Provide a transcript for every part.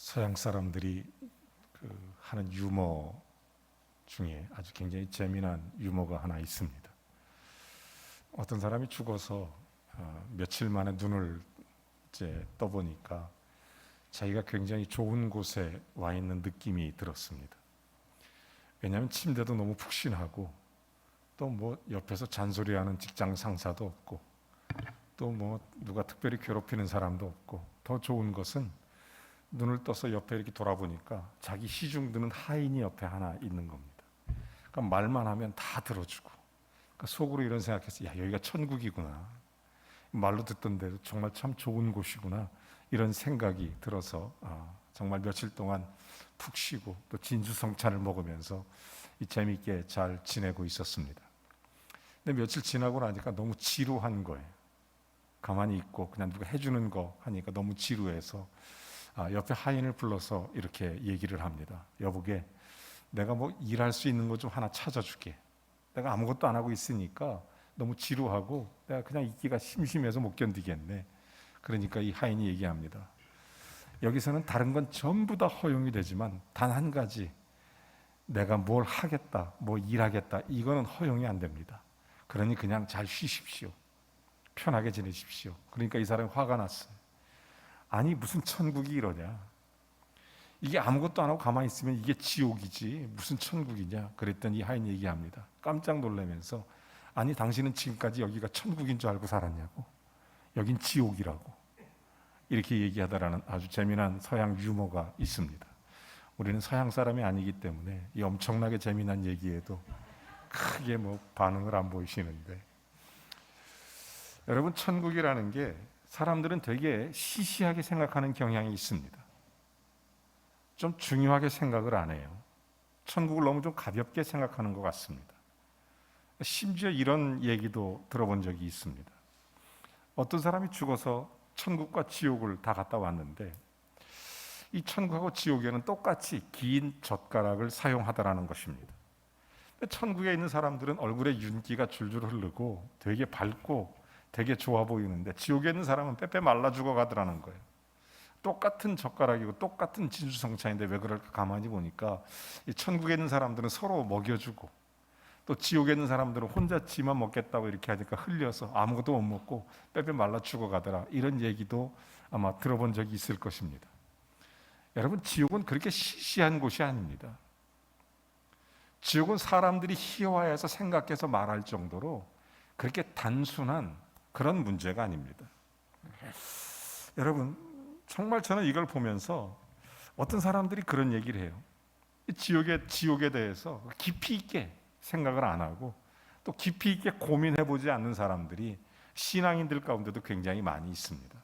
서양 사람들이 하는 유머 중에 아주 굉장히 재미난 유머가 하나 있습니다. 어떤 사람이 죽어서 며칠 만에 눈을 이제 떠보니까 자기가 굉장히 좋은 곳에 와 있는 느낌이 들었습니다. 왜냐하면 침대도 너무 푹신하고 또 뭐 옆에서 잔소리하는 직장 상사도 없고 또 뭐 누가 특별히 괴롭히는 사람도 없고, 더 좋은 것은 눈을 떠서 옆에 이렇게 돌아보니까 자기 시중 드는 하인이 옆에 하나 있는 겁니다. 그러니까 말만 하면 다 들어주고, 그러니까 속으로 이런 생각했어요. 야, 여기가 천국이구나. 말로 듣던데도 정말 참 좋은 곳이구나. 이런 생각이 들어서 정말 며칠 동안 푹 쉬고 또 진수성찬을 먹으면서 재미있게 잘 지내고 있었습니다. 근데 며칠 지나고 나니까 너무 지루한 거예요. 가만히 있고 그냥 누가 해주는 거 하니까 너무 지루해서 옆에 하인을 불러서 이렇게 얘기를 합니다. 여보게, 내가 뭐 일할 수 있는 거 좀 하나 찾아줄게. 내가 아무것도 안 하고 있으니까 너무 지루하고 내가 그냥 있기가 심심해서 못 견디겠네. 그러니까 이 하인이 얘기합니다. 여기서는 다른 건 전부 다 허용이 되지만 단 한 가지, 내가 뭘 하겠다, 뭐 일하겠다, 이거는 허용이 안 됩니다. 그러니 그냥 잘 쉬십시오. 편하게 지내십시오. 그러니까 이 사람이 화가 났어요. 아니 무슨 천국이 이러냐. 이게 아무것도 안 하고 가만히 있으면 이게 지옥이지 무슨 천국이냐. 그랬더니 이 하인이 얘기합니다. 깜짝 놀라면서, 아니 당신은 지금까지 여기가 천국인 줄 알고 살았냐고. 여긴 지옥이라고. 이렇게 얘기하다라는 아주 재미난 서양 유머가 있습니다. 우리는 서양 사람이 아니기 때문에 이 엄청나게 재미난 얘기에도 크게 뭐 반응을 안 보이시는데, 여러분, 천국이라는 게 사람들은 되게 시시하게 생각하는 경향이 있습니다. 좀 중요하게 생각을 안 해요. 천국을 너무 좀 가볍게 생각하는 것 같습니다. 심지어 이런 얘기도 들어본 적이 있습니다. 어떤 사람이 죽어서 천국과 지옥을 다 갔다 왔는데 이 천국하고 지옥에는 똑같이 긴 젓가락을 사용하더라는 것입니다. 천국에 있는 사람들은 얼굴에 윤기가 줄줄 흐르고 되게 밝고 되게 좋아 보이는데 지옥에 있는 사람은 빼빼 말라 죽어가더라는 거예요. 똑같은 젓가락이고 똑같은 진수성찬인데 왜 그럴까 가만히 보니까 이 천국에 있는 사람들은 서로 먹여주고 또 지옥에 있는 사람들은 혼자 지만 먹겠다고 이렇게 하니까 흘려서 아무것도 못 먹고 빼빼 말라 죽어가더라. 이런 얘기도 아마 들어본 적이 있을 것입니다. 여러분, 지옥은 그렇게 시시한 곳이 아닙니다. 지옥은 사람들이 희화해서 생각해서 말할 정도로 그렇게 단순한 그런 문제가 아닙니다. 여러분, 정말 저는 이걸 보면서 어떤 사람들이 그런 얘기를 해요. 지옥에 대해서 깊이 있게 생각을 안 하고 또 깊이 있게 고민해보지 않는 사람들이 신앙인들 가운데도 굉장히 많이 있습니다.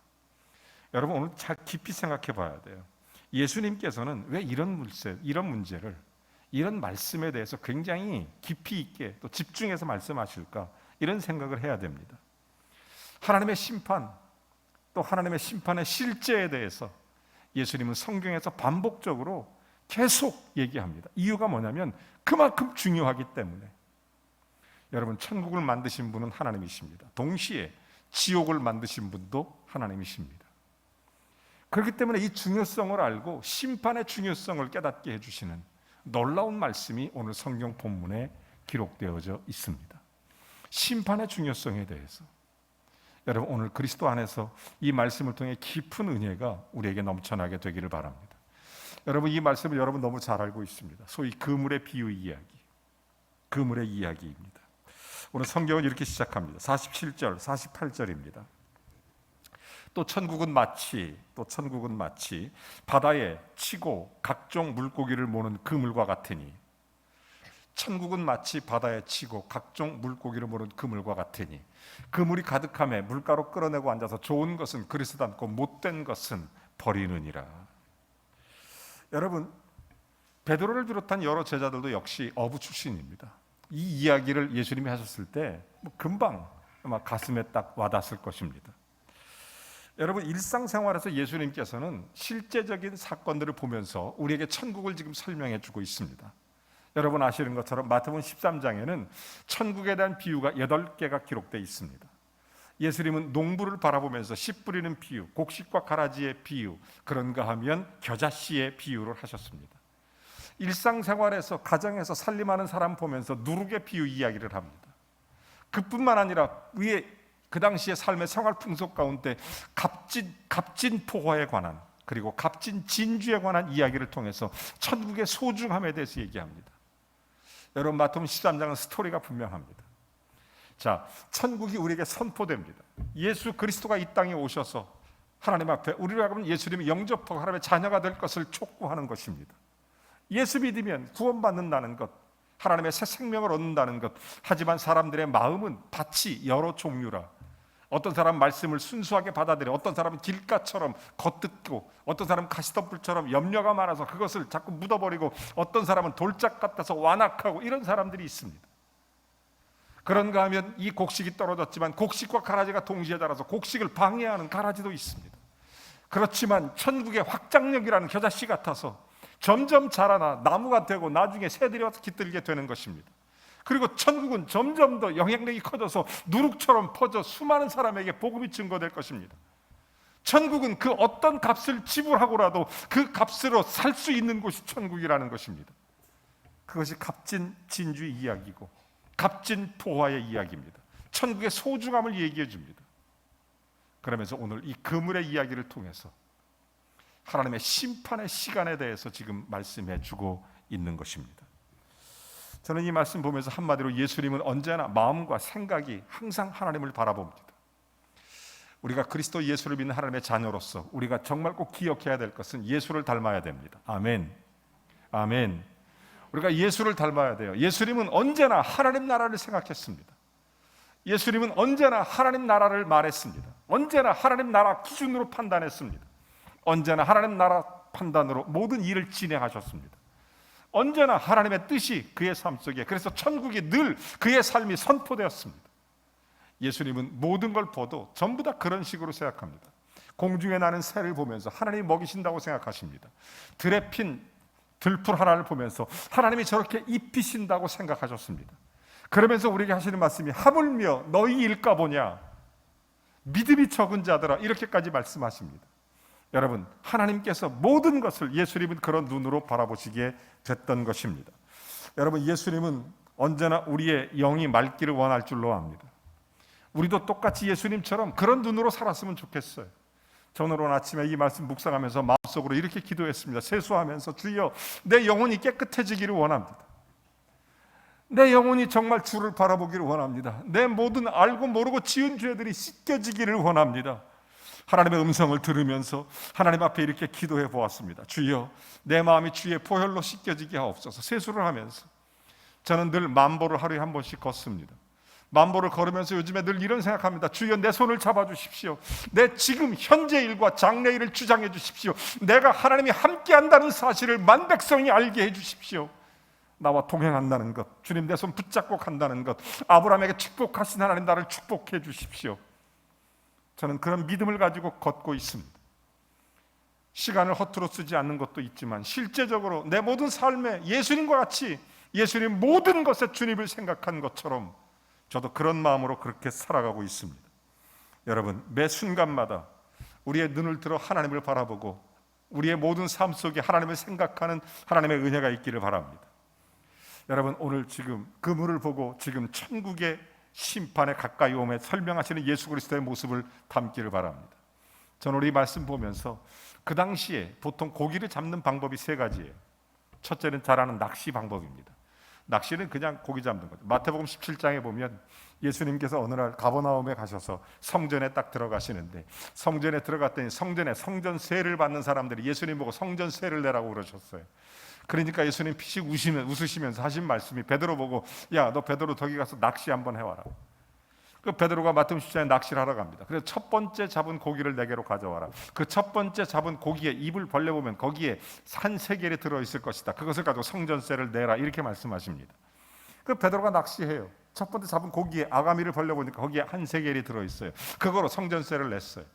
여러분, 오늘 잘 깊이 생각해 봐야 돼요. 예수님께서는 왜 이런 문제를, 이런 말씀에 대해서 굉장히 깊이 있게 또 집중해서 말씀하실까, 이런 생각을 해야 됩니다. 하나님의 심판, 또 하나님의 심판의 실제에 대해서 예수님은 성경에서 반복적으로 계속 얘기합니다. 이유가 뭐냐면 그만큼 중요하기 때문에. 여러분, 천국을 만드신 분은 하나님이십니다. 동시에 지옥을 만드신 분도 하나님이십니다. 그렇기 때문에 이 중요성을 알고 심판의 중요성을 깨닫게 해주시는 놀라운 말씀이 오늘 성경 본문에 기록되어져 있습니다. 심판의 중요성에 대해서 여러분, 오늘 그리스도 안에서 이 말씀을 통해 깊은 은혜가 우리에게 넘쳐나게 되기를 바랍니다. 여러분, 이 말씀을 여러분 너무 잘 알고 있습니다. 소위 그물의 비유 이야기, 그물의 이야기입니다. 오늘 성경은 이렇게 시작합니다. 47절, 48절입니다. 또 천국은 마치 바다에 치고 각종 물고기를 모는 그물과 같으니, 천국은 마치 바다에 치고 각종 물고기를 모는 그물과 같으니 그물이 가득함에 물가로 끌어내고 앉아서 좋은 것은 그릇에 담고 못된 것은 버리느니라. 여러분, 베드로를 비롯한 여러 제자들도 역시 어부 출신입니다. 이 이야기를 예수님이 하셨을 때 금방 아마 가슴에 딱 와닿았을 것입니다. 여러분, 일상생활에서 예수님께서는 실제적인 사건들을 보면서 우리에게 천국을 지금 설명해 주고 있습니다. 여러분 아시는 것처럼 마태복음 13장에는 천국에 대한 비유가 8개가 기록되어 있습니다. 예수님은 농부를 바라보면서 씨 뿌리는 비유, 곡식과 가라지의 비유, 그런가 하면 겨자씨의 비유를 하셨습니다. 일상생활에서 가정에서 살림하는 사람 보면서 누룩의 비유 이야기를 합니다. 그뿐만 아니라 위에 그 당시의 삶의 생활 풍속 가운데 값진 포화에 관한, 그리고 값진 진주에 관한 이야기를 통해서 천국의 소중함에 대해서 얘기합니다. 여러분, 마태복음 13장은 스토리가 분명합니다. 자, 천국이 우리에게 선포됩니다. 예수 그리스도가 이 땅에 오셔서 하나님 앞에 우리로 하여금 예수님이 영접하고 하나님의 자녀가 될 것을 촉구하는 것입니다. 예수 믿으면 구원받는다는 것, 하나님의 새 생명을 얻는다는 것. 하지만 사람들의 마음은 밭이 여러 종류라, 어떤 사람은 말씀을 순수하게 받아들여, 어떤 사람은 길가처럼 겉듣고, 어떤 사람은 가시덤불처럼 염려가 많아서 그것을 자꾸 묻어버리고, 어떤 사람은 돌짝 같아서 완악하고, 이런 사람들이 있습니다. 그런가 하면 이 곡식이 떨어졌지만 곡식과 가라지가 동시에 자라서 곡식을 방해하는 가라지도 있습니다. 그렇지만 천국의 확장력이라는 겨자씨 같아서 점점 자라나 나무가 되고 나중에 새들이 와서 깃들게 되는 것입니다. 그리고 천국은 점점 더 영향력이 커져서 누룩처럼 퍼져 수많은 사람에게 복음이 증거될 것입니다. 천국은 그 어떤 값을 지불하고라도 그 값으로 살 수 있는 곳이 천국이라는 것입니다. 그것이 값진 진주의 이야기고 값진 포화의 이야기입니다. 천국의 소중함을 얘기해 줍니다. 그러면서 오늘 이 그물의 이야기를 통해서 하나님의 심판의 시간에 대해서 지금 말씀해 주고 있는 것입니다. 저는 이 말씀 보면서 한마디로 예수님은 언제나 마음과 생각이 항상 하나님을 바라봅니다. 우리가 그리스도 예수를 믿는 하나님의 자녀로서 우리가 정말 꼭 기억해야 될 것은 예수를 닮아야 됩니다. 아멘. 아멘. 우리가 예수를 닮아야 돼요. 예수님은 언제나 하나님 나라를 생각했습니다. 예수님은 언제나 하나님 나라를 말했습니다. 언제나 하나님 나라 기준으로 판단했습니다. 언제나 하나님 나라 판단으로 모든 일을 진행하셨습니다. 언제나 하나님의 뜻이 그의 삶 속에, 그래서 천국이 늘 그의 삶이 선포되었습니다. 예수님은 모든 걸 봐도 전부 다 그런 식으로 생각합니다. 공중에 나는 새를 보면서 하나님이 먹이신다고 생각하십니다. 들에 핀 들풀 하나를 보면서 하나님이 저렇게 입히신다고 생각하셨습니다. 그러면서 우리에게 하시는 말씀이 하물며 너희 일까 보냐, 믿음이 적은 자들아, 이렇게까지 말씀하십니다. 여러분, 하나님께서 모든 것을 예수님은 그런 눈으로 바라보시게 됐던 것입니다. 여러분, 예수님은 언제나 우리의 영이 맑기를 원할 줄로 압니다. 우리도 똑같이 예수님처럼 그런 눈으로 살았으면 좋겠어요. 저는 오늘 아침에 이 말씀 묵상하면서 마음속으로 이렇게 기도했습니다. 세수하면서 주여, 내 영혼이 깨끗해지기를 원합니다. 내 영혼이 정말 주를 바라보기를 원합니다. 내 모든 알고 모르고 지은 죄들이 씻겨지기를 원합니다. 하나님의 음성을 들으면서 하나님 앞에 이렇게 기도해 보았습니다. 주여, 내 마음이 주의 보혈로 씻겨지게 하옵소서. 세수를 하면서 저는 늘 만보를 하루에 한 번씩 걷습니다. 만보를 걸으면서 요즘에 늘 이런 생각합니다. 주여, 내 손을 잡아주십시오. 내 지금 현재 일과 장래 일을 주장해 주십시오. 내가 하나님이 함께한다는 사실을 만백성이 알게 해주십시오. 나와 동행한다는 것, 주님 내 손 붙잡고 간다는 것, 아브라함에게 축복하신 하나님 나를 축복해 주십시오. 저는 그런 믿음을 가지고 걷고 있습니다. 시간을 허투루 쓰지 않는 것도 있지만 실제적으로 내 모든 삶에 예수님과 같이 예수님 모든 것에 주님을 생각한 것처럼 저도 그런 마음으로 그렇게 살아가고 있습니다. 여러분, 매 순간마다 우리의 눈을 들어 하나님을 바라보고 우리의 모든 삶 속에 하나님을 생각하는 하나님의 은혜가 있기를 바랍니다. 여러분, 오늘 지금 그물을 보고 지금 천국의 심판에 가까이 오며 설명하시는 예수 그리스도의 모습을 담기를 바랍니다. 저는 우리 말씀 보면서 그 당시에 보통 고기를 잡는 방법이 세 가지예요. 첫째는 잘 아는 낚시 방법입니다. 낚시는 그냥 고기 잡는 거죠. 마태복음 17장에 보면 예수님께서 어느 날 가버나움에 가셔서 성전에 딱 들어가시는데, 성전에 들어갔더니 성전에 성전세를 받는 사람들이 예수님 보고 성전세를 내라고 그러셨어요. 그러니까 예수님 피식 웃으시면서 하신 말씀이, 베드로 보고 야, 너 베드로 저기 가서 낚시 한번 해와라. 그 베드로가 마태복음 17장에 낚시를 하러 갑니다. 그래서 첫 번째 잡은 고기를 내게로 가져와라. 그 첫 번째 잡은 고기에 입을 벌려보면 거기에 한 세겔이 들어있을 것이다. 그것을 가지고 성전세를 내라, 이렇게 말씀하십니다. 그 베드로가 낚시해요. 첫 번째 잡은 고기에 아가미를 벌려보니까 거기에 한 세겔이 들어있어요. 그거로 성전세를 냈어요.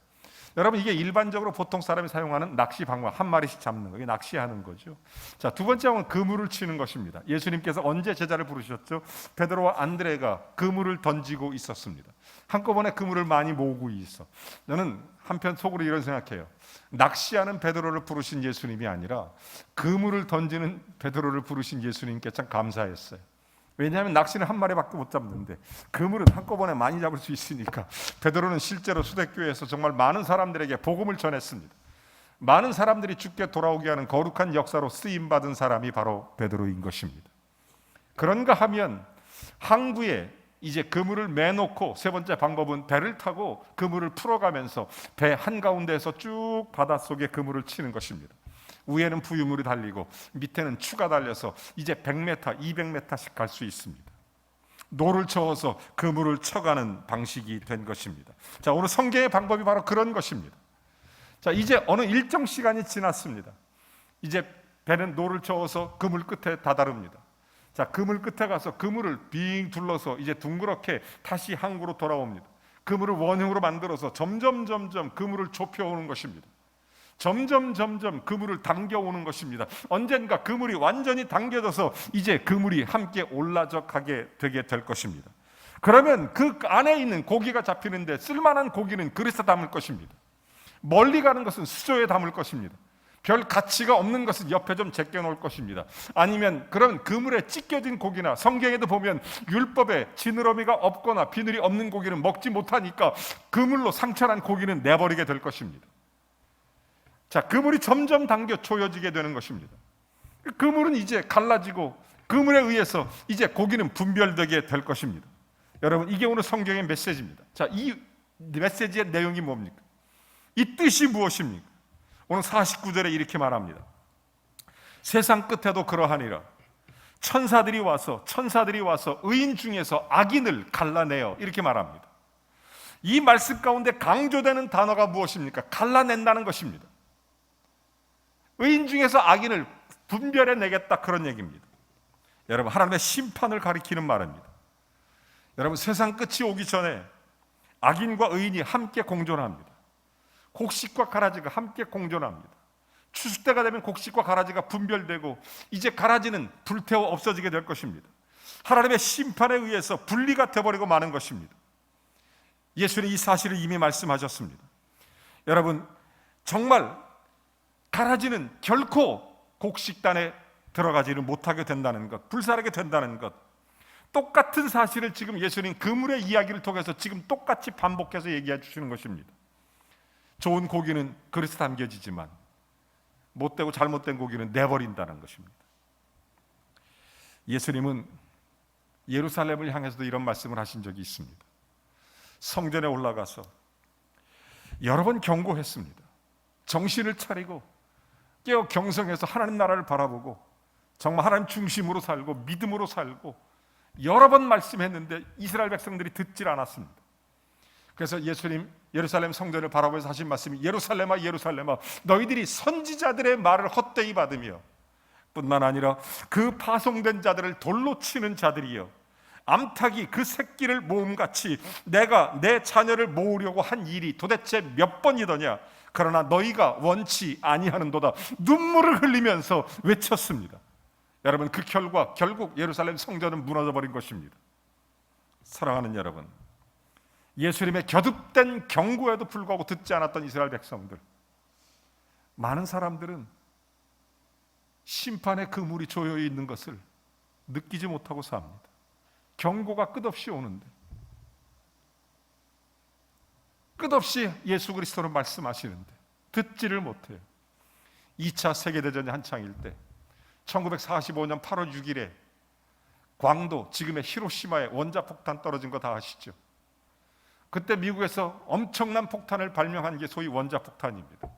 여러분, 이게 일반적으로 보통 사람이 사용하는 낚시 방법, 한 마리씩 잡는 거, 이게 낚시하는 거죠. 자, 두 번째 는 그물을 치는 것입니다. 예수님께서 언제 제자를 부르셨죠? 베드로와 안드레가 그물을 던지고 있었습니다. 한꺼번에 그물을 많이 모으고 있어. 저는 한편 속으로 이런 생각해요. 낚시하는 베드로를 부르신 예수님이 아니라 그물을 던지는 베드로를 부르신 예수님께 참 감사했어요. 왜냐하면 낚시는 한 마리밖에 못 잡는데 그물은 한꺼번에 많이 잡을 수 있으니까. 베드로는 실제로 수대교회에서 정말 많은 사람들에게 복음을 전했습니다. 많은 사람들이 주께 돌아오게 하는 거룩한 역사로 쓰임받은 사람이 바로 베드로인 것입니다. 그런가 하면 항구에 이제 그물을 매놓고, 세 번째 방법은 배를 타고 그물을 풀어가면서 배 한가운데에서 쭉 바닷속에 그물을 치는 것입니다. 위에는 부유물이 달리고 밑에는 추가 달려서 이제 100m, 200m씩 갈 수 있습니다. 노를 저어서 그물을 쳐가는 방식이 된 것입니다. 자, 오늘 성경의 방법이 바로 그런 것입니다. 자, 이제 어느 일정 시간이 지났습니다. 이제 배는 노를 저어서 그물 끝에 다다릅니다. 자, 그물 끝에 가서 그물을 빙 둘러서 이제 둥그렇게 다시 항구로 돌아옵니다. 그물을 원형으로 만들어서 점점 그물을 좁혀오는 것입니다. 점점 그물을 당겨오는 것입니다. 언젠가 그물이 완전히 당겨져서 이제 그물이 함께 올라져 가게 되게 될 것입니다. 그러면 그 안에 있는 고기가 잡히는데 쓸만한 고기는 그릇에 담을 것입니다. 멀리 가는 것은 수조에 담을 것입니다. 별 가치가 없는 것은 옆에 좀 제껴놓을 것입니다. 아니면 그런 그물에 찢겨진 고기나, 성경에도 보면 율법에 지느러미가 없거나 비늘이 없는 고기는 먹지 못하니까 그물로 상처난 고기는 내버리게 될 것입니다. 자, 그물이 점점 당겨 조여지게 되는 것입니다. 그물은 이제 갈라지고 그물에 의해서 이제 고기는 분별되게 될 것입니다. 여러분, 이게 오늘 성경의 메시지입니다. 자, 이 메시지의 내용이 뭡니까? 이 뜻이 무엇입니까? 오늘 49절에 이렇게 말합니다. 세상 끝에도 그러하니라. 천사들이 와서 의인 중에서 악인을 갈라내어, 이렇게 말합니다. 이 말씀 가운데 강조되는 단어가 무엇입니까? 갈라낸다는 것입니다. 의인 중에서 악인을 분별해 내겠다, 그런 얘기입니다. 여러분, 하나님의 심판을 가리키는 말입니다. 여러분, 세상 끝이 오기 전에 악인과 의인이 함께 공존합니다. 곡식과 가라지가 함께 공존합니다. 추수 때가 되면 곡식과 가라지가 분별되고 이제 가라지는 불태워 없어지게 될 것입니다. 하나님의 심판에 의해서 분리가 되어버리고 마는 것입니다. 예수님이 이 사실을 이미 말씀하셨습니다. 여러분, 정말 가라지는 결코 곡식단에 들어가지를 못하게 된다는 것, 불살하게 된다는 것, 똑같은 사실을 지금 예수님 그물의 이야기를 통해서 지금 똑같이 반복해서 얘기해 주시는 것입니다. 좋은 고기는 그릇에 담겨지지만 못되고 잘못된 고기는 내버린다는 것입니다. 예수님은 예루살렘을 향해서도 이런 말씀을 하신 적이 있습니다. 성전에 올라가서 여러 번 경고했습니다. 정신을 차리고 깨어 경성해서 하나님 나라를 바라보고 정말 하나님 중심으로 살고 믿음으로 살고, 여러 번 말씀했는데 이스라엘 백성들이 듣질 않았습니다. 그래서 예수님 예루살렘 성전을 바라보면서 하신 말씀이, 예루살렘아 예루살렘아, 너희들이 선지자들의 말을 헛되이 받으며 뿐만 아니라 그 파송된 자들을 돌로 치는 자들이여, 암탉이 그 새끼를 모음같이 내가 내 자녀를 모으려고 한 일이 도대체 몇 번이더냐. 그러나 너희가 원치 아니하는도다. 눈물을 흘리면서 외쳤습니다. 여러분, 그 결과 결국 예루살렘 성전은 무너져 버린 것입니다. 사랑하는 여러분, 예수님의 겨듭된 경고에도 불구하고 듣지 않았던 이스라엘 백성들, 많은 사람들은 심판의 그물이 조여 있는 것을 느끼지 못하고 삽니다. 경고가 끝없이 오는데 끝없이 예수 그리스도는 말씀하시는데 듣지를 못해요. 2차 세계대전이 한창일 때 1945년 8월 6일에 광도, 지금의 히로시마에 원자폭탄 떨어진 거 다 아시죠? 그때 미국에서 엄청난 폭탄을 발명한 게 소위 원자폭탄입니다.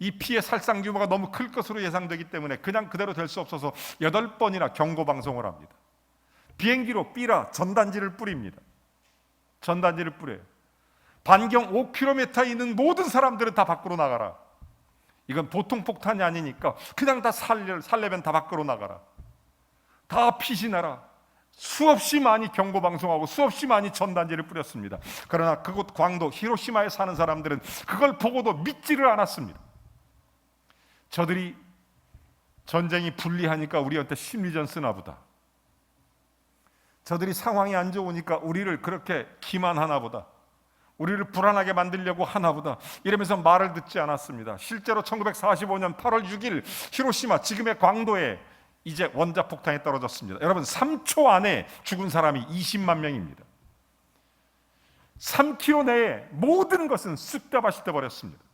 이 피해 살상 규모가 너무 클 것으로 예상되기 때문에 그냥 그대로 될 수 없어서 8번이나 경고 방송을 합니다. 비행기로 삐라 전단지를 뿌립니다. 전단지를 뿌려요. 반경 5km 있는 모든 사람들은 다 밖으로 나가라. 이건 보통 폭탄이 아니니까 그냥 다 살려면 다 밖으로 나가라. 다 피신하라. 수없이 많이 경고 방송하고 수없이 많이 전단지를 뿌렸습니다. 그러나 그곳 광도 히로시마에 사는 사람들은 그걸 보고도 믿지를 않았습니다. 저들이 전쟁이 불리하니까 우리한테 심리전 쓰나 보다, 저들이 상황이 안 좋으니까 우리를 그렇게 기만하나 보다, 우리를 불안하게 만들려고 하나 보다, 이러면서 말을 듣지 않았습니다. 실제로 1945년 8월 6일 히로시마, 지금의 광도에 이제 원자폭탄이 떨어졌습니다. 여러분, 3초 안에 죽은 사람이 20만 명입니다. 3km 내에 모든 것은 쑥대밭이 되어버렸습니다.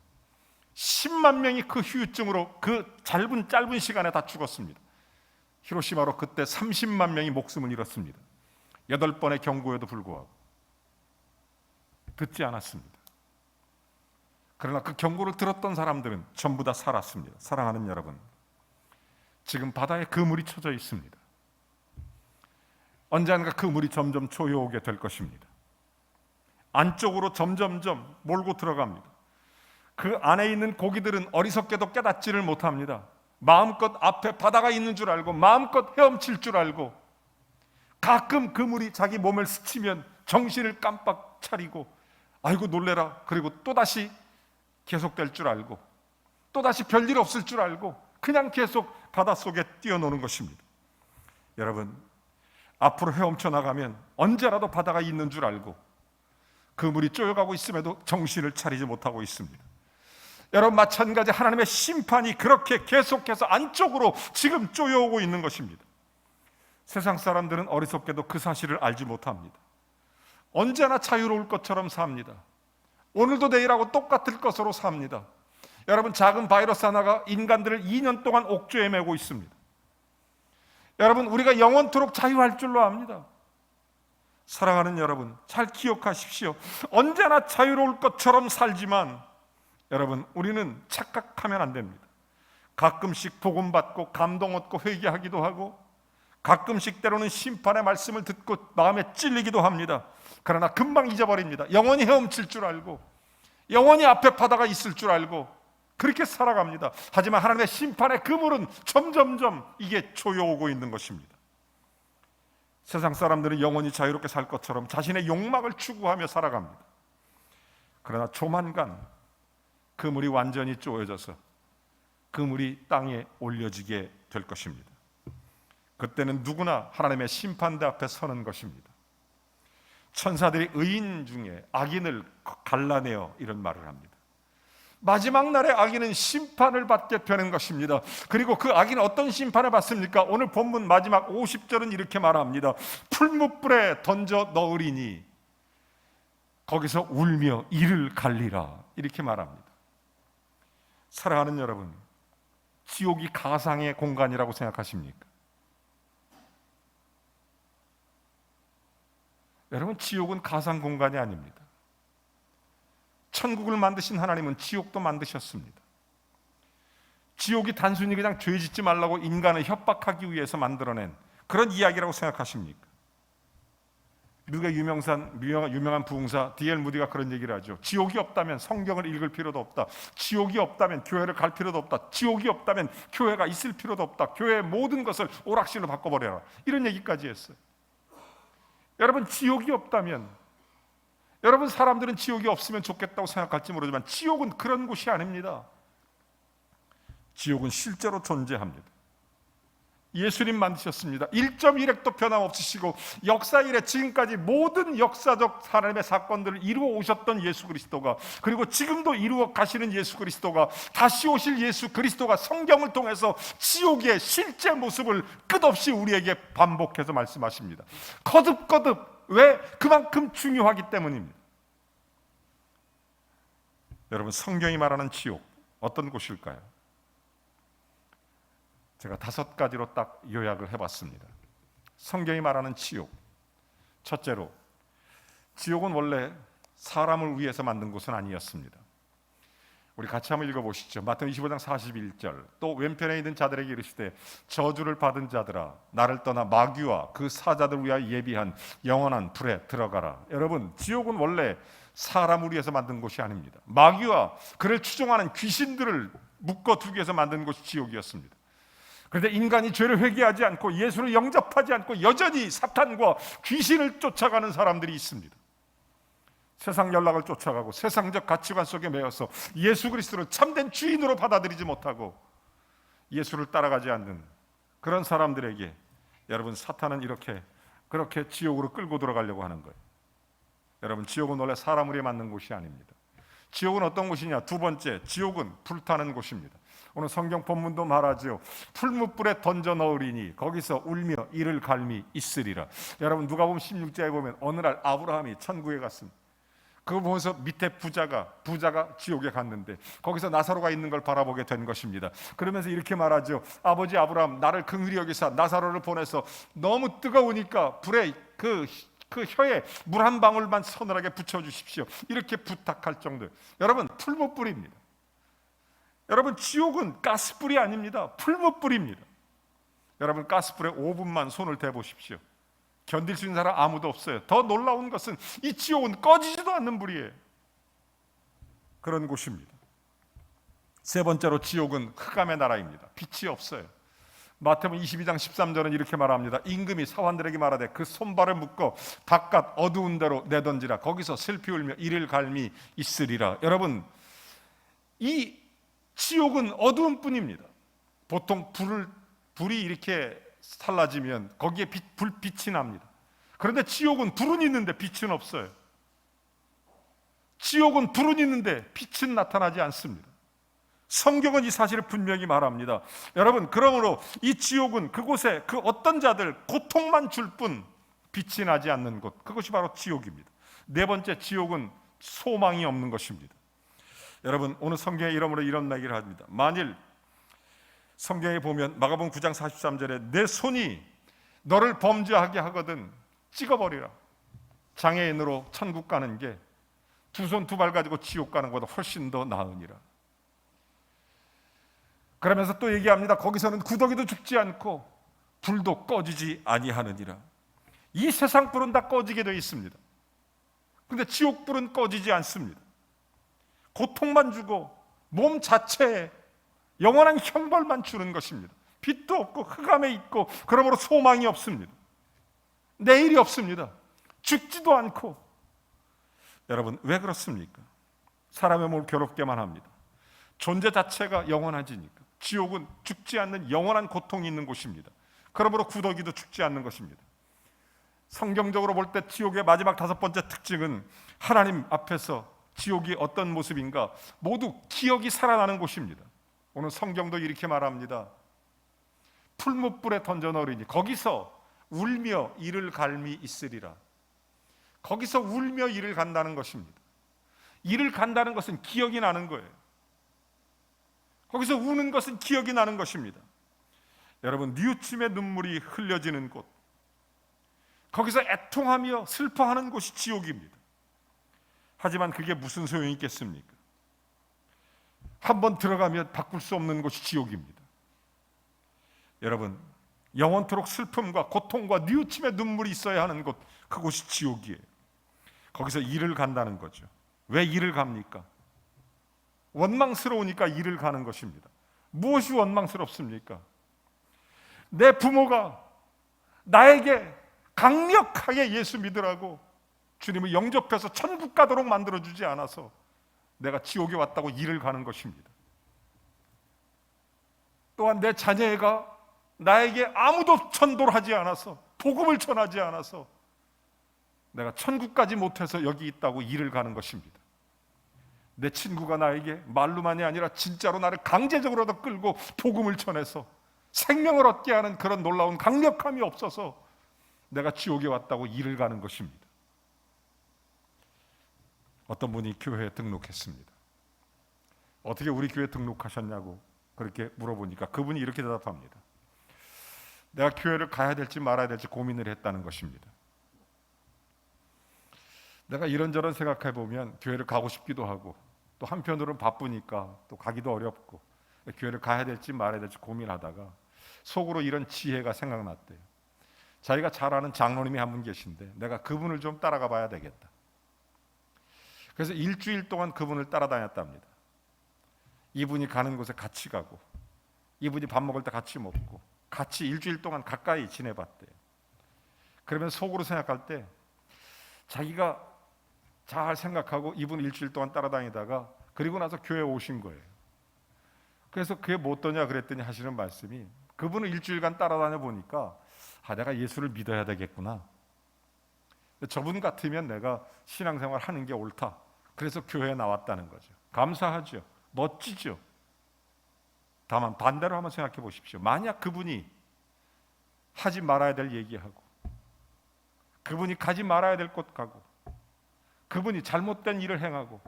10만 명이 그 후유증으로 그 짧은 시간에 다 죽었습니다. 히로시마로 그때 30만 명이 목숨을 잃었습니다. 8번의 경고에도 불구하고 듣지 않았습니다. 그러나 그 경고를 들었던 사람들은 전부 다 살았습니다. 사랑하는 여러분, 지금 바다에 그물이 쳐져 있습니다. 언젠가 그 물이 점점 조여오게 될 것입니다. 안쪽으로 점점점 몰고 들어갑니다. 그 안에 있는 고기들은 어리석게도 깨닫지를 못합니다. 마음껏 앞에 바다가 있는 줄 알고 마음껏 헤엄칠 줄 알고, 가끔 그 물이 자기 몸을 스치면 정신을 깜빡 차리고 아이고 놀래라, 그리고 또다시 계속될 줄 알고 또다시 별일 없을 줄 알고 그냥 계속 바닷속에 뛰어노는 것입니다. 여러분, 앞으로 헤엄쳐 나가면 언제라도 바다가 있는 줄 알고 그 물이 쪼여가고 있음에도 정신을 차리지 못하고 있습니다. 여러분, 마찬가지 하나님의 심판이 그렇게 계속해서 안쪽으로 지금 쪼여오고 있는 것입니다. 세상 사람들은 어리석게도 그 사실을 알지 못합니다. 언제나 자유로울 것처럼 삽니다. 오늘도 내일하고 똑같을 것으로 삽니다. 여러분, 작은 바이러스 하나가 인간들을 2년 동안 옥죄에 매고 있습니다. 여러분, 우리가 영원토록 자유할 줄로 압니다. 사랑하는 여러분, 잘 기억하십시오. 언제나 자유로울 것처럼 살지만 여러분, 우리는 착각하면 안 됩니다. 가끔씩 복음받고 감동 얻고 회개하기도 하고, 가끔씩 때로는 심판의 말씀을 듣고 마음에 찔리기도 합니다. 그러나 금방 잊어버립니다. 영원히 헤엄칠 줄 알고 영원히 앞에 바다가 있을 줄 알고 그렇게 살아갑니다. 하지만 하나님의 심판의 그물은 점점점 이게 조여오고 있는 것입니다. 세상 사람들은 영원히 자유롭게 살 것처럼 자신의 욕망을 추구하며 살아갑니다. 그러나 조만간 그물이 완전히 쪼여져서 그물이 땅에 올려지게 될 것입니다. 그때는 누구나 하나님의 심판대 앞에 서는 것입니다. 천사들이 의인 중에 악인을 갈라내어 이런 말을 합니다. 마지막 날에 악인은 심판을 받게 되는 것입니다. 그리고 그 악인은 어떤 심판을 받습니까? 오늘 본문 마지막 50절은 이렇게 말합니다. 풀무불에 던져 넣으리니 거기서 울며 이를 갈리라, 이렇게 말합니다. 사랑하는 여러분, 지옥이 가상의 공간이라고 생각하십니까? 여러분, 지옥은 가상 공간이 아닙니다. 천국을 만드신 하나님은 지옥도 만드셨습니다. 지옥이 단순히 그냥 죄 짓지 말라고 인간을 협박하기 위해서 만들어낸 그런 이야기라고 생각하십니까? 미국의 유명한 부흥사 D.L. 무디가 그런 얘기를 하죠. 지옥이 없다면 성경을 읽을 필요도 없다. 지옥이 없다면 교회를 갈 필요도 없다. 지옥이 없다면 교회가 있을 필요도 없다. 교회의 모든 것을 오락실로 바꿔버려라, 이런 얘기까지 했어요. 여러분, 지옥이 없다면, 여러분, 사람들은 지옥이 없으면 좋겠다고 생각할지 모르지만 지옥은 그런 곳이 아닙니다. 지옥은 실제로 존재합니다. 예수님 만드셨습니다. 1.1획도 변함없으시고 역사 이래 지금까지 모든 역사적 하나님의 사건들을 이루어 오셨던 예수 그리스도가, 그리고 지금도 이루어 가시는 예수 그리스도가, 다시 오실 예수 그리스도가 성경을 통해서 지옥의 실제 모습을 끝없이 우리에게 반복해서 말씀하십니다. 거듭거듭. 왜? 그만큼 중요하기 때문입니다. 여러분, 성경이 말하는 지옥 어떤 곳일까요? 제가 5가지로 딱 요약을 해봤습니다. 성경이 말하는 지옥. 첫째로, 지옥은 원래 사람을 위해서 만든 곳은 아니었습니다. 우리 같이 한번 읽어보시죠. 마태복음 25장 41절. 또 왼편에 있는 자들에게 이르시되 저주를 받은 자들아, 나를 떠나 마귀와 그 사자들을 위하여 예비한 영원한 불에 들어가라. 여러분, 지옥은 원래 사람을 위해서 만든 곳이 아닙니다. 마귀와 그를 추종하는 귀신들을 묶어두기 위해서 만든 곳이 지옥이었습니다. 그런데 인간이 죄를 회개하지 않고 예수를 영접하지 않고 여전히 사탄과 귀신을 쫓아가는 사람들이 있습니다. 세상 연락을 쫓아가고 세상적 가치관 속에 매여서 예수 그리스도를 참된 주인으로 받아들이지 못하고 예수를 따라가지 않는 그런 사람들에게 여러분, 사탄은 그렇게 지옥으로 끌고 들어가려고 하는 거예요. 여러분, 지옥은 원래 사람으로 맞는 곳이 아닙니다. 지옥은 어떤 곳이냐? 두 번째, 지옥은 불타는 곳입니다. 오늘 성경 본문도 말하죠. 풀무불에 던져 넣으리니 거기서 울며 이를 갈미 있으리라. 여러분, 누가복음 16장에 보면 어느 날 아브라함이 천국에 갔습니다. 그거 보면서 밑에 부자가 지옥에 갔는데 거기서 나사로가 있는 걸 바라보게 된 것입니다. 그러면서 이렇게 말하죠. 아버지 아브라함, 나를 긍휼히 여기사 나사로를 보내서 너무 뜨거우니까 불에 그 혀에 물 한 방울만 서늘하게 붙여주십시오. 이렇게 부탁할 정도. 여러분, 풀무불입니다. 여러분, 지옥은 가스불이 아닙니다. 풀무불입니다. 여러분, 가스불에 5분만 손을 대보십시오. 견딜 수 있는 사람 아무도 없어요. 더 놀라운 것은 이 지옥은 꺼지지도 않는 불이에요. 그런 곳입니다. 세 번째로, 지옥은 흑암의 나라입니다. 빛이 없어요. 마태복음 22장 13절은 이렇게 말합니다. 임금이 사환들에게 말하되 그 손발을 묶어 바깥 어두운 데로 내던지라. 거기서 슬피 울며 이를 갈미 있으리라. 여러분, 이 지옥은 어두운 뿐입니다. 보통 불이 이렇게 살라지면 거기에 불빛이 납니다. 그런데 지옥은 불은 있는데 빛은 없어요. 지옥은 불은 있는데 빛은 나타나지 않습니다. 성경은 이 사실을 분명히 말합니다. 여러분, 그러므로 이 지옥은 그곳에 그 어떤 자들 고통만 줄 뿐 빛이 나지 않는 곳, 그것이 바로 지옥입니다. 네 번째, 지옥은 소망이 없는 것입니다. 여러분, 오늘 성경의 이름으로 이런 얘기를 합니다. 만일 성경에 보면 마가복음 9장 43절에 내 손이 너를 범죄하게 하거든 찍어버리라. 장애인으로 천국 가는 게 두 손 두 발 가지고 지옥 가는 것보다 훨씬 더 나으니라. 그러면서 또 얘기합니다. 거기서는 구더기도 죽지 않고 불도 꺼지지 아니하느니라. 이 세상 불은 다 꺼지게 되어 있습니다. 그런데 지옥 불은 꺼지지 않습니다. 고통만 주고 몸 자체에 영원한 형벌만 주는 것입니다. 빛도 없고 흑암에 있고 그러므로 소망이 없습니다. 내일이 없습니다. 죽지도 않고. 여러분, 왜 그렇습니까? 사람의 몸을 괴롭게만 합니다. 존재 자체가 영원하지니까. 지옥은 죽지 않는 영원한 고통이 있는 곳입니다. 그러므로 구더기도 죽지 않는 것입니다. 성경적으로 볼 때 지옥의 마지막 다섯 번째 특징은 하나님 앞에서 지옥이 어떤 모습인가 모두 기억이 살아나는 곳입니다. 오늘 성경도 이렇게 말합니다. 풀무불에 던져 넣으리니 거기서 울며 이를 갈미 있으리라. 거기서 울며 이를 간다는 것입니다. 이를 간다는 것은 기억이 나는 거예요. 거기서 우는 것은 기억이 나는 것입니다. 여러분, 뉘우침의 눈물이 흘려지는 곳, 거기서 애통하며 슬퍼하는 곳이 지옥입니다. 하지만 그게 무슨 소용이 있겠습니까? 한번 들어가면 바꿀 수 없는 곳이 지옥입니다. 여러분, 영원토록 슬픔과 고통과 뉘우침의 눈물이 있어야 하는 곳, 그곳이 지옥이에요. 거기서 이를 간다는 거죠. 왜 이를 갑니까? 원망스러우니까 이를 가는 것입니다. 무엇이 원망스럽습니까? 내 부모가 나에게 강력하게 예수 믿으라고 주님을 영접해서 천국 가도록 만들어주지 않아서 내가 지옥에 왔다고 이를 가는 것입니다. 또한 내 자녀가 나에게 아무도 전도를 하지 않아서, 복음을 전하지 않아서 내가 천국까지 못해서 여기 있다고 이를 가는 것입니다. 내 친구가 나에게 말로만이 아니라 진짜로 나를 강제적으로도 끌고 복음을 전해서 생명을 얻게 하는 그런 놀라운 강력함이 없어서 내가 지옥에 왔다고 이를 가는 것입니다. 어떤 분이 교회에 등록했습니다. 어떻게 우리 교회에 등록하셨냐고 그렇게 물어보니까 그분이 이렇게 대답합니다. 내가 교회를 가야 될지 말아야 될지 고민을 했다는 것입니다. 내가 이런저런 생각해 보면 교회를 가고 싶기도 하고 또 한편으로는 바쁘니까 또 가기도 어렵고 교회를 가야 될지 말아야 될지 고민하다가 속으로 이런 지혜가 생각났대요. 자기가 잘 아는 장로님이 한 분 계신데 내가 그분을 좀 따라가 봐야 되겠다. 그래서 일주일 동안 그분을 따라다녔답니다. 이분이 가는 곳에 같이 가고 이분이 밥 먹을 때 같이 먹고 같이 일주일 동안 가까이 지내봤대요. 그러면 속으로 생각할 때 자기가 잘 생각하고 이분 일주일 동안 따라다니다가 그리고 나서 교회에 오신 거예요. 그래서 그게 뭐 어떠냐 그랬더니 하시는 말씀이, 그분은 일주일간 따라다녀 보니까 내가 예수를 믿어야 되겠구나, 저분 같으면 내가 신앙생활 하는 게 옳다, 그래서 교회에 나왔다는 거죠. 감사하죠. 멋지죠. 다만 반대로 한번 생각해 보십시오. 만약 그분이 하지 말아야 될 얘기하고, 그분이 가지 말아야 될 곳 가고, 그분이 잘못된 일을 행하고,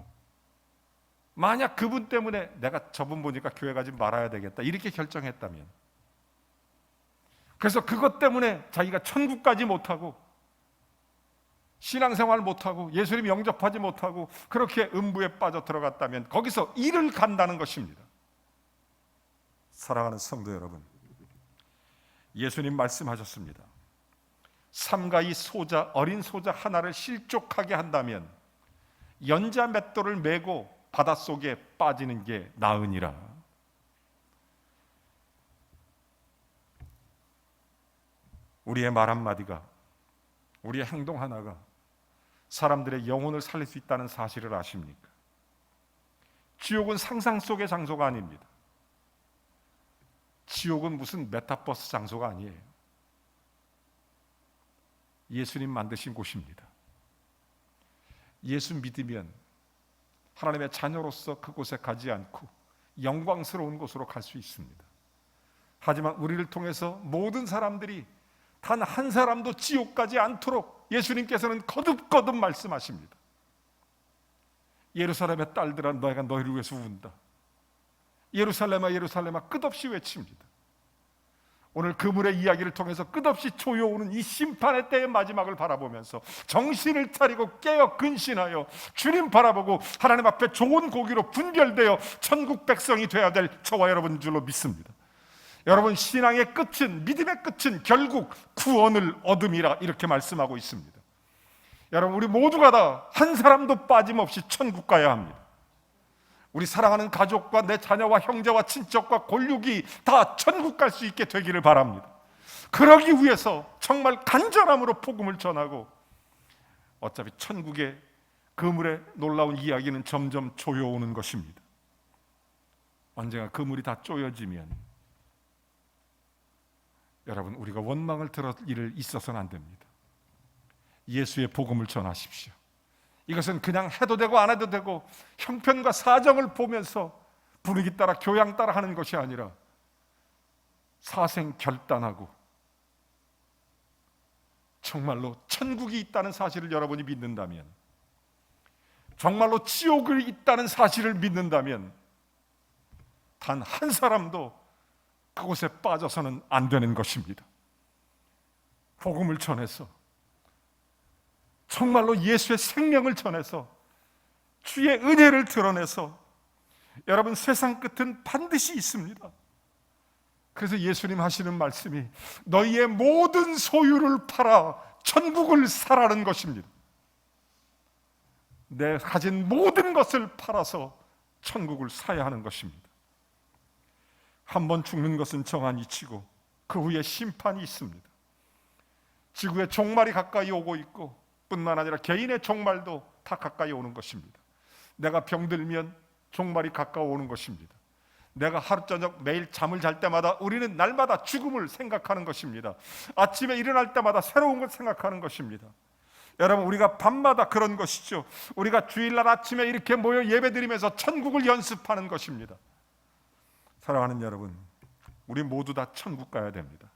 만약 그분 때문에 내가 저분 보니까 교회 가지 말아야 되겠다 이렇게 결정했다면, 그래서 그것 때문에 자기가 천국 가지 못하고 신앙생활 못하고 예수님 영접하지 못하고 그렇게 음부에 빠져 들어갔다면 거기서 일을 간다는 것입니다. 사랑하는 성도 여러분, 예수님 말씀하셨습니다. 삼가이 소자, 어린 소자 하나를 실족하게 한다면 연자 맷돌을 메고 바닷속에 빠지는 게 나으니라. 우리의 말 한마디가, 우리의 행동 하나가 사람들의 영혼을 살릴 수 있다는 사실을 아십니까? 지옥은 상상 속의 장소가 아닙니다. 지옥은 무슨 메타버스 장소가 아니에요. 예수님 만드신 곳입니다. 예수 믿으면 하나님의 자녀로서 그곳에 가지 않고 영광스러운 곳으로 갈 수 있습니다. 하지만 우리를 통해서 모든 사람들이 단 한 사람도 지옥 가지 않도록 예수님께서는 거듭거듭 말씀하십니다. 예루살렘의 딸들아, 너희가 너희를 위해서 운다. 예루살렘아 예루살렘아 끝없이 외칩니다. 오늘 그물의 이야기를 통해서 끝없이 조여오는 이 심판의 때의 마지막을 바라보면서 정신을 차리고 깨어 근신하여 주님 바라보고 하나님 앞에 좋은 고기로 분별되어 천국 백성이 되어야 될 저와 여러분 줄로 믿습니다. 여러분, 신앙의 끝은, 믿음의 끝은 결국 구원을 얻음이라 이렇게 말씀하고 있습니다. 여러분, 우리 모두가 다 한 사람도 빠짐없이 천국 가야 합니다. 우리 사랑하는 가족과 내 자녀와 형제와 친척과 골육이 다 천국 갈 수 있게 되기를 바랍니다. 그러기 위해서 정말 간절함으로 복음을 전하고, 어차피 천국의 그물의 놀라운 이야기는 점점 조여오는 것입니다. 언젠가 그물이 다 조여지면 여러분, 우리가 원망을 들을 일을 있어서는 안 됩니다. 예수의 복음을 전하십시오. 이것은 그냥 해도 되고 안 해도 되고 형편과 사정을 보면서 분위기 따라 교양 따라 하는 것이 아니라 사생 결단하고 정말로 천국이 있다는 사실을 여러분이 믿는다면, 정말로 지옥이 있다는 사실을 믿는다면 단 한 사람도 그곳에 빠져서는 안 되는 것입니다. 복음을 전해서, 정말로 예수의 생명을 전해서, 주의 은혜를 드러내서, 여러분, 세상 끝은 반드시 있습니다. 그래서 예수님 하시는 말씀이 너희의 모든 소유를 팔아 천국을 사라는 것입니다. 내 가진 모든 것을 팔아서 천국을 사야 하는 것입니다. 한 번 죽는 것은 정한 이치고 그 후에 심판이 있습니다. 지구의 종말이 가까이 오고 있고 뿐만 아니라 개인의 종말도 다 가까이 오는 것입니다. 내가 병들면 종말이 가까워오는 것입니다. 내가 하루 저녁 매일 잠을 잘 때마다 우리는 날마다 죽음을 생각하는 것입니다. 아침에 일어날 때마다 새로운 걸 생각하는 것입니다. 여러분, 우리가 밤마다 그런 것이죠. 우리가 주일날 아침에 이렇게 모여 예배드리면서 천국을 연습하는 것입니다. 사랑하는 여러분, 우리 모두 다 천국 가야 됩니다.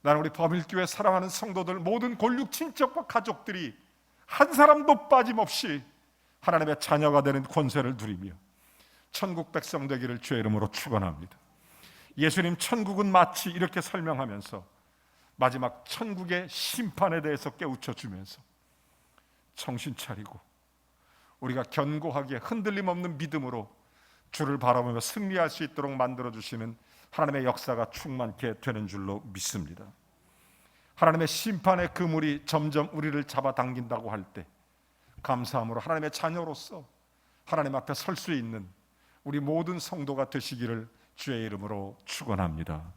나는 우리 범일교회 사랑하는 성도들, 모든 골육 친척과 가족들이 한 사람도 빠짐없이 하나님의 자녀가 되는 권세를 누리며 천국 백성 되기를 주의 이름으로 축원합니다. 예수님 천국은 마치 이렇게 설명하면서 마지막 천국의 심판에 대해서 깨우쳐 주면서 정신 차리고 우리가 견고하게 흔들림 없는 믿음으로 주를 바라보며 승리할 수 있도록 만들어주시는 하나님의 역사가 충만케 되는 줄로 믿습니다. 하나님의 심판의 그물이 점점 우리를 잡아당긴다고 할 때 감사함으로 하나님의 자녀로서 하나님 앞에 설 수 있는 우리 모든 성도가 되시기를 주의 이름으로 축원합니다.